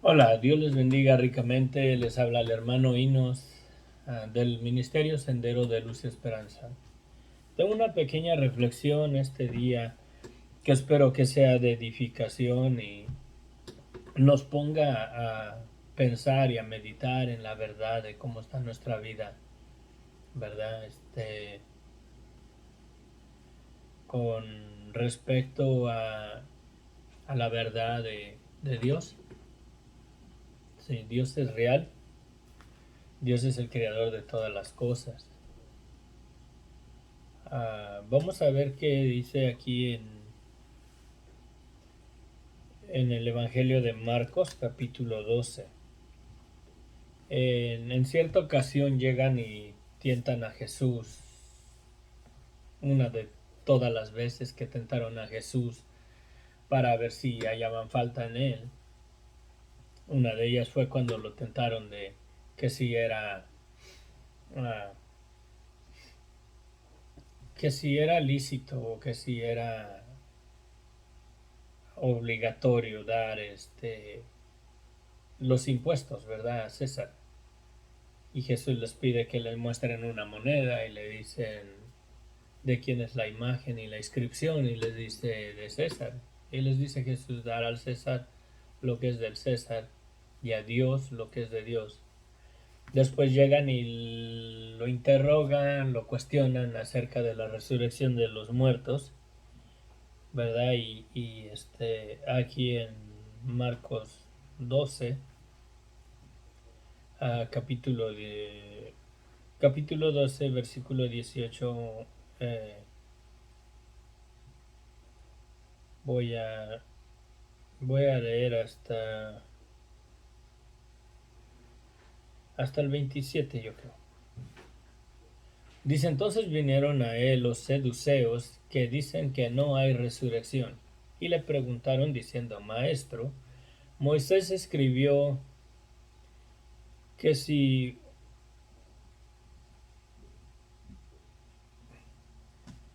Hola, Dios les bendiga ricamente. Les habla el hermano Inos del Ministerio Sendero de Luz y Esperanza. Tengo una pequeña reflexión este día que espero que sea de edificación y nos ponga a pensar y a meditar en la verdad de cómo está nuestra vida, ¿verdad? Con respecto a la verdad de Dios. Sí, Dios es real. Dios es el creador de todas las cosas. Vamos a ver qué dice aquí en el Evangelio de Marcos, capítulo 12. En cierta ocasión llegan y tientan a Jesús, una de todas las veces que tentaron a Jesús para ver si hallaban falta en él. Una de ellas fue cuando lo tentaron de que si era ah, que si era lícito o que si era obligatorio dar los impuestos, ¿verdad? A César. Y Jesús les pide que les muestren una moneda y le dicen de quién es la imagen y la inscripción y les dice de César. Y les dice Jesús dar al César lo que es del César y a Dios lo que es de Dios. Después llegan y lo interrogan, lo cuestionan acerca de la resurrección de los muertos, ¿verdad? Aquí en Marcos 12, capítulo capítulo 12, versículo 18. eh, voy a voy a leer hasta el 27, yo creo. Dice: entonces vinieron a él los seduceos, que dicen que no hay resurrección, y le preguntaron diciendo: Maestro, Moisés escribió que si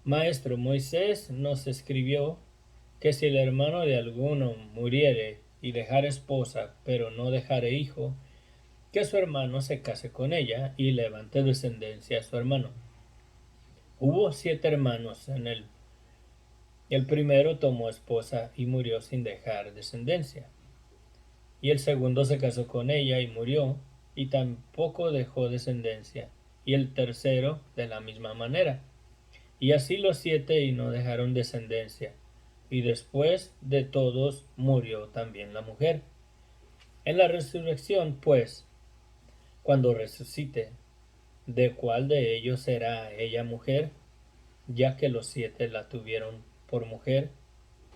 Maestro, Moisés nos escribió que si el hermano de alguno muriere y dejare esposa, pero no dejare hijo, que su hermano se case con ella y levante descendencia a su hermano. Hubo 7 hermanos en él. El primero tomó esposa y murió sin dejar descendencia. Y el segundo se casó con ella y murió, y tampoco dejó descendencia. Y el tercero de la misma manera. Y así los 7 y no dejaron descendencia. Y después de todos murió también la mujer. En la resurrección, pues, cuando resucite, ¿de cuál de ellos será ella mujer? Ya que los 7 la tuvieron por mujer.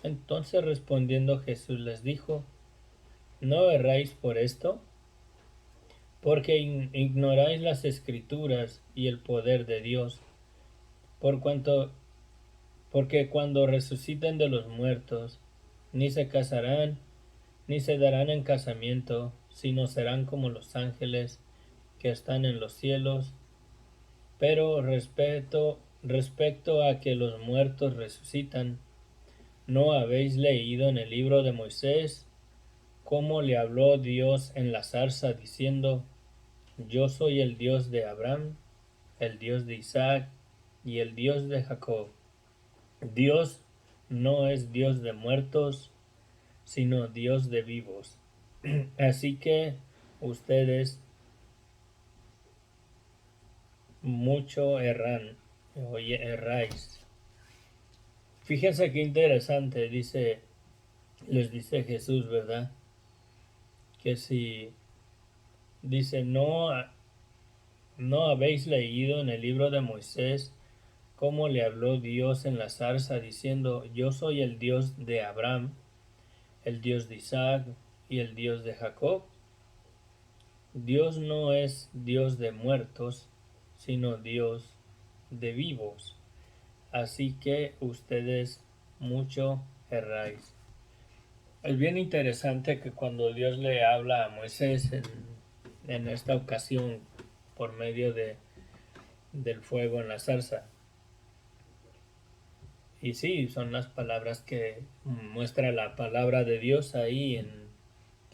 Entonces respondiendo Jesús les dijo: ¿no erráis por esto? Porque ignoráis las escrituras y el poder de Dios, por cuanto, porque cuando resuciten de los muertos, ni se casarán, ni se darán en casamiento, sino serán como los ángeles que están en los cielos. Pero respecto a que los muertos resucitan, ¿no habéis leído en el libro de Moisés cómo le habló Dios en la zarza diciendo: yo soy el Dios de Abraham, el Dios de Isaac y el Dios de Jacob? Dios no es Dios de muertos, sino Dios de vivos. Así que ustedes mucho erráis. Fíjense qué interesante, les dice Jesús, ¿verdad? Que si dice: no habéis leído en el libro de Moisés cómo le habló Dios en la zarza diciendo: yo soy el Dios de Abraham, el Dios de Isaac y el Dios de Jacob. Dios no es Dios de muertos, sino Dios de vivos. Así que ustedes mucho erráis. Es bien interesante que cuando Dios le habla a Moisés en esta ocasión por medio del fuego en la zarza, y sí, son las palabras que muestra la palabra de Dios ahí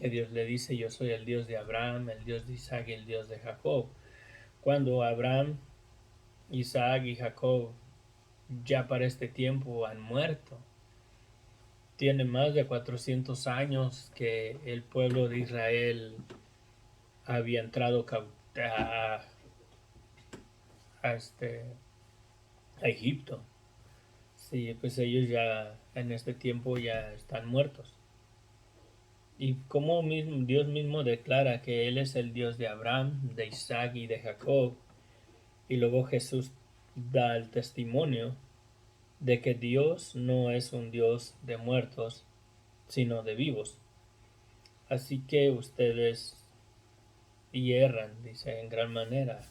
que Dios le dice, yo soy el Dios de Abraham, el Dios de Isaac y el Dios de Jacob. Cuando Abraham, Isaac y Jacob ya para este tiempo han muerto. Tiene más de 400 años que el pueblo de Israel había entrado a, este, a Egipto. Sí, pues ellos ya en este tiempo ya están muertos. Y como Dios mismo declara que Él es el Dios de Abraham, de Isaac y de Jacob, y luego Jesús da el testimonio de que Dios no es un Dios de muertos, sino de vivos. Así que ustedes hierran, dice, en gran manera.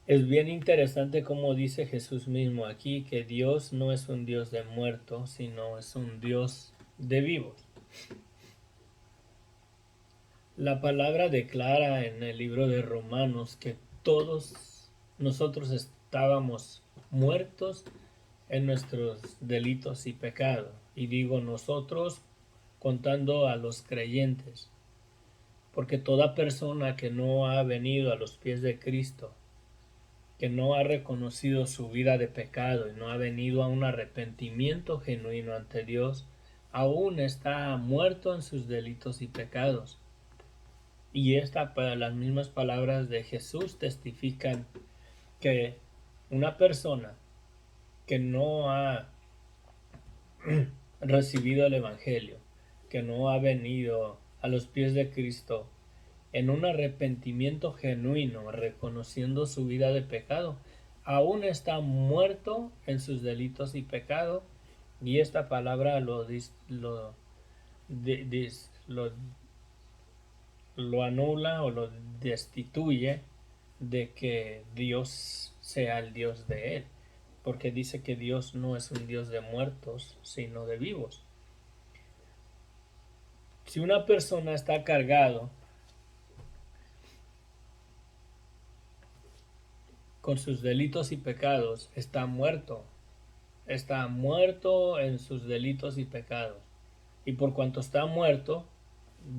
Es bien interesante como dice Jesús mismo aquí que Dios no es un Dios de muertos, sino es un Dios de vivos. La palabra declara en el libro de Romanos que todos nosotros estábamos muertos en nuestros delitos y pecados. Y digo nosotros contando a los creyentes, porque toda persona que no ha venido a los pies de Cristo, que no ha reconocido su vida de pecado y no ha venido a un arrepentimiento genuino ante Dios, aún está muerto en sus delitos y pecados. Y las mismas palabras de Jesús testifican que una persona que no ha recibido el Evangelio, que no ha venido a los pies de Cristo en un arrepentimiento genuino, reconociendo su vida de pecado, aún está muerto en sus delitos y pecados, y esta palabra lo anula o lo destituye de que Dios sea el Dios de él, porque dice que Dios no es un Dios de muertos, sino de vivos. Si una persona está cargado con sus delitos y pecados, está muerto en sus delitos y pecados. Y por cuanto está muerto,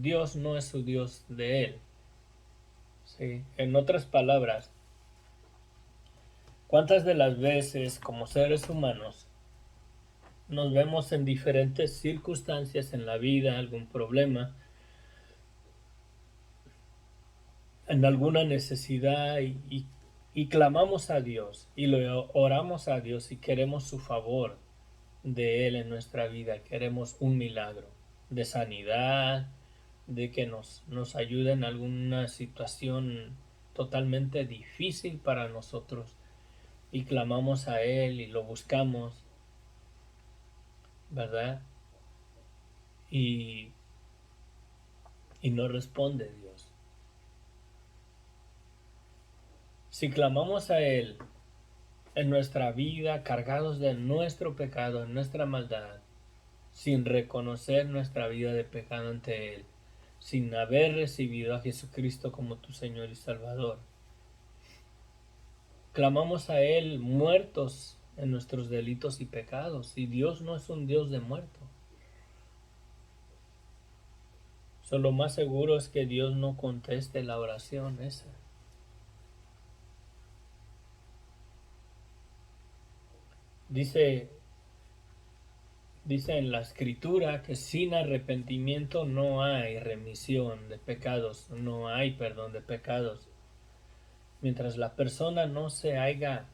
Dios no es su Dios de él. ¿Sí? En otras palabras, ¿cuántas de las veces como seres humanos nos vemos en diferentes circunstancias en la vida, algún problema, en alguna necesidad y clamamos a Dios y lo oramos a Dios y queremos su favor de Él en nuestra vida, queremos un milagro de sanidad, de que nos ayude en alguna situación totalmente difícil para nosotros y clamamos a Él y lo buscamos, ¿verdad? Y, y no responde Dios. Si clamamos a Él en nuestra vida cargados de nuestro pecado, en nuestra maldad, sin reconocer nuestra vida de pecado ante Él, sin haber recibido a Jesucristo como tu Señor y Salvador, clamamos a Él muertos en nuestros delitos y pecados, y Dios no es un Dios de muerto. Lo más seguro es que Dios no conteste la oración esa. Dice en la escritura que sin arrepentimiento no hay remisión de pecados, no hay perdón de pecados. Mientras la persona no se haya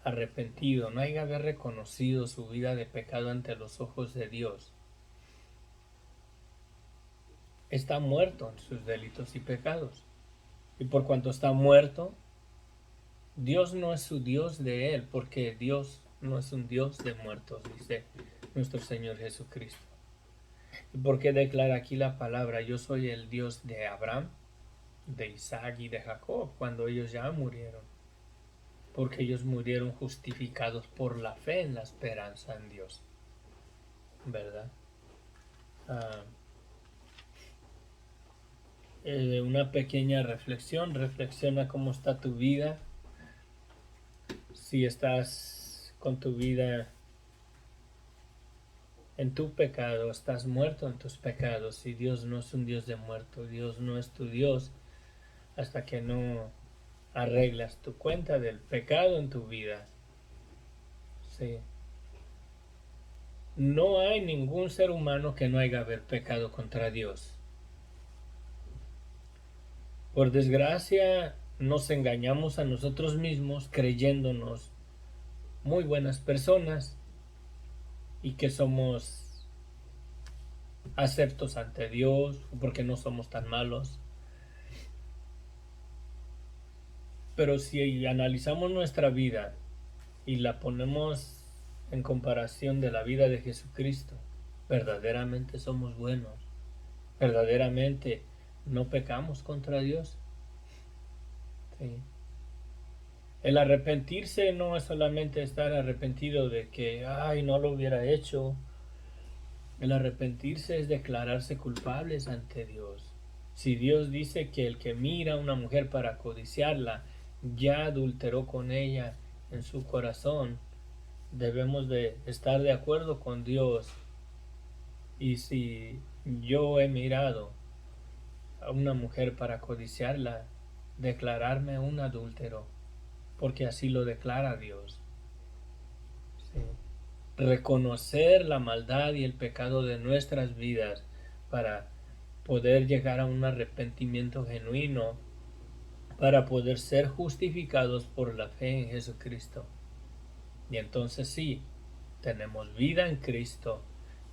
arrepentido, no haya haber reconocido su vida de pecado ante los ojos de Dios, está muerto en sus delitos y pecados. Y por cuanto está muerto, Dios no es su Dios de él, porque Dios no es un Dios de muertos, dice nuestro Señor Jesucristo. ¿Y por qué declara aquí la palabra? Yo soy el Dios de Abraham, de Isaac y de Jacob, cuando ellos ya murieron. Porque ellos murieron justificados por la fe en la esperanza en Dios. ¿Verdad? Una pequeña reflexión. Reflexiona cómo está tu vida. Si estás con tu vida en tu pecado, estás muerto en tus pecados y Dios no es un Dios de muerto, Dios no es tu Dios hasta que no arreglas tu cuenta del pecado en tu vida. Sí. No hay ningún ser humano que no haya haber pecado contra Dios. Por desgracia, nos engañamos a nosotros mismos creyéndonos muy buenas personas y que somos aceptos ante Dios porque no somos tan malos. Pero si analizamos nuestra vida y la ponemos en comparación de la vida de Jesucristo, verdaderamente somos buenos, verdaderamente no pecamos contra Dios. Sí. El arrepentirse no es solamente estar arrepentido de que, ay, no lo hubiera hecho. El arrepentirse es declararse culpables ante Dios. Si Dios dice que el que mira a una mujer para codiciarla ya adulteró con ella en su corazón, debemos de estar de acuerdo con Dios. Y si yo he mirado a una mujer para codiciarla, declararme un adúltero, porque así lo declara Dios. Sí. Reconocer la maldad y el pecado de nuestras vidas para poder llegar a un arrepentimiento genuino, para poder ser justificados por la fe en Jesucristo. Y entonces sí, tenemos vida en Cristo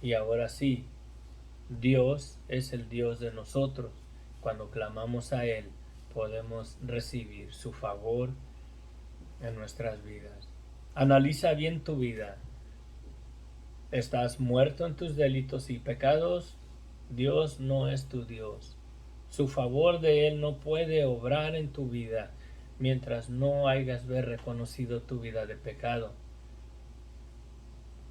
y ahora sí, Dios es el Dios de nosotros. Cuando clamamos a Él, podemos recibir su favor en nuestras vidas. Analiza bien tu vida. ¿Estás muerto en tus delitos y pecados? Dios no es tu Dios. Su favor de Él no puede obrar en tu vida mientras no hayas reconocido tu vida de pecado.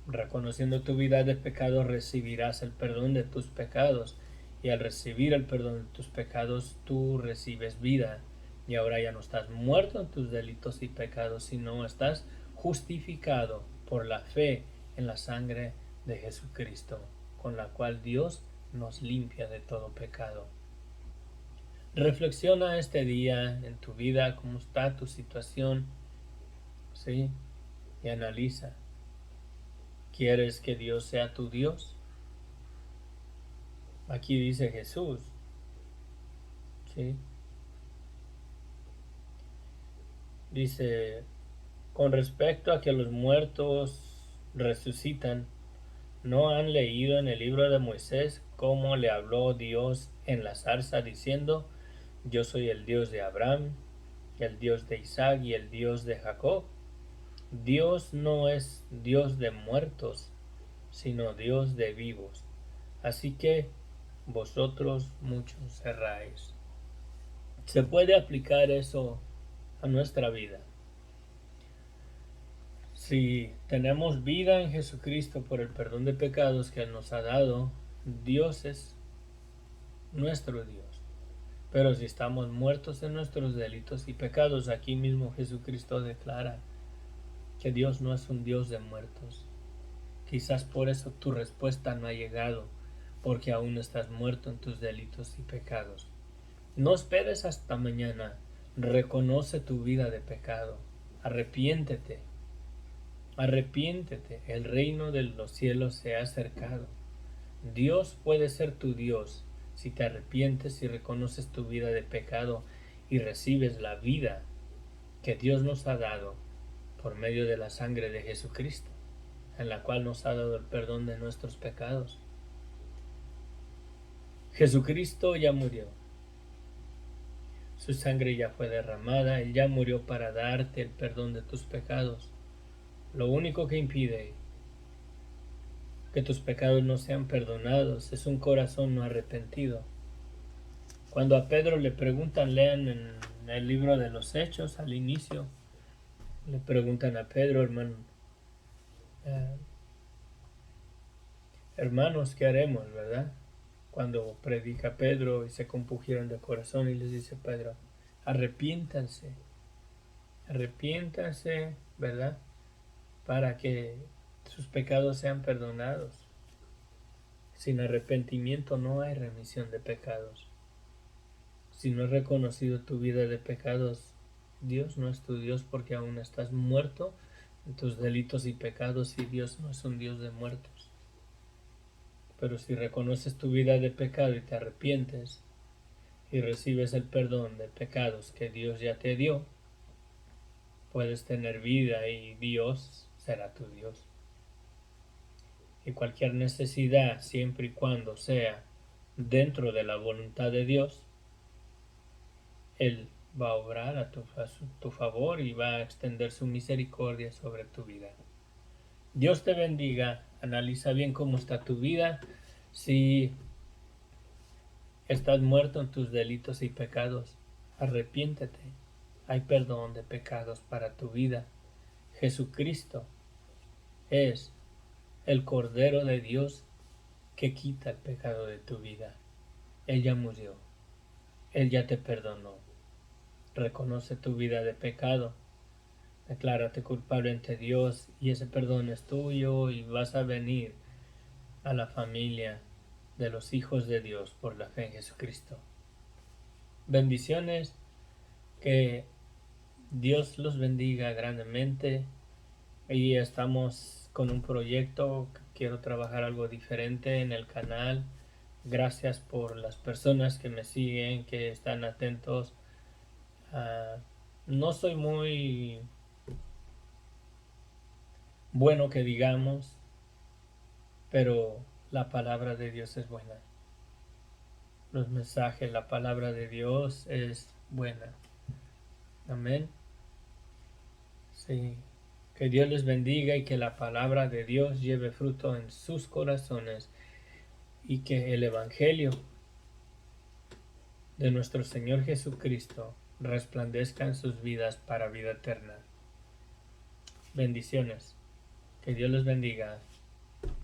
Reconociendo tu vida de pecado recibirás el perdón de tus pecados y al recibir el perdón de tus pecados tú recibes vida y ahora ya no estás muerto en tus delitos y pecados, sino estás justificado por la fe en la sangre de Jesucristo, con la cual Dios nos limpia de todo pecado. Reflexiona este día en tu vida, cómo está tu situación, ¿sí? Y analiza. ¿Quieres que Dios sea tu Dios? Aquí dice Jesús, ¿sí? Dice, con respecto a que los muertos resucitan, ¿no han leído en el libro de Moisés cómo le habló Dios en la zarza diciendo, yo soy el Dios de Abraham, el Dios de Isaac y el Dios de Jacob? Dios no es Dios de muertos, sino Dios de vivos. Así que vosotros muchos erráis. Se puede aplicar eso a nuestra vida. Si tenemos vida en Jesucristo por el perdón de pecados que Él nos ha dado, Dios es nuestro Dios. Pero si estamos muertos en nuestros delitos y pecados, aquí mismo Jesucristo declara que Dios no es un Dios de muertos. Quizás por eso tu respuesta no ha llegado, porque aún estás muerto en tus delitos y pecados. No esperes hasta mañana. Reconoce tu vida de pecado. Arrepiéntete. Arrepiéntete. El reino de los cielos se ha acercado. Dios puede ser tu Dios si te arrepientes y reconoces tu vida de pecado y recibes la vida que Dios nos ha dado por medio de la sangre de Jesucristo, en la cual nos ha dado el perdón de nuestros pecados. Jesucristo ya murió. Su sangre ya fue derramada, Él ya murió para darte el perdón de tus pecados. Lo único que impide que tus pecados no sean perdonados es un corazón no arrepentido. Cuando a Pedro le preguntan, lean en el libro de los Hechos al inicio, le preguntan a Pedro, hermanos, ¿qué haremos, verdad? Cuando predica Pedro y se compugieron de corazón y les dice Pedro, arrepiéntanse, arrepiéntanse, ¿verdad? Para que sus pecados sean perdonados. Sin arrepentimiento no hay remisión de pecados. Si no has reconocido tu vida de pecados, Dios no es tu Dios porque aún estás muerto en tus delitos y pecados y Dios no es un Dios de muertos. Pero si reconoces tu vida de pecado y te arrepientes y recibes el perdón de pecados que Dios ya te dio, puedes tener vida y Dios será tu Dios. Y cualquier necesidad, siempre y cuando sea dentro de la voluntad de Dios, Él va a obrar a tu favor y va a extender su misericordia sobre tu vida. Dios te bendiga. Analiza bien cómo está tu vida. Si estás muerto en tus delitos y pecados, arrepiéntete. Hay perdón de pecados para tu vida. Jesucristo es el Cordero de Dios que quita el pecado de tu vida. Él ya murió. Él ya te perdonó. Reconoce tu vida de pecado. Declárate culpable ante Dios y ese perdón es tuyo y vas a venir a la familia de los hijos de Dios por la fe en Jesucristo. Bendiciones, que Dios los bendiga grandemente y estamos con un proyecto, quiero trabajar algo diferente en el canal. Gracias por las personas que me siguen, que están atentos. No soy muy bueno que digamos, pero la palabra de Dios es buena. Los mensajes, la palabra de Dios es buena. Amén. Sí. Que Dios les bendiga y que la palabra de Dios lleve fruto en sus corazones y que el Evangelio de nuestro Señor Jesucristo resplandezca en sus vidas para vida eterna. Bendiciones. Que Dios les bendiga.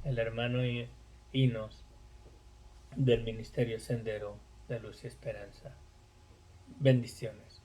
El hermano Inos del Ministerio Sendero de Luz y Esperanza. Bendiciones.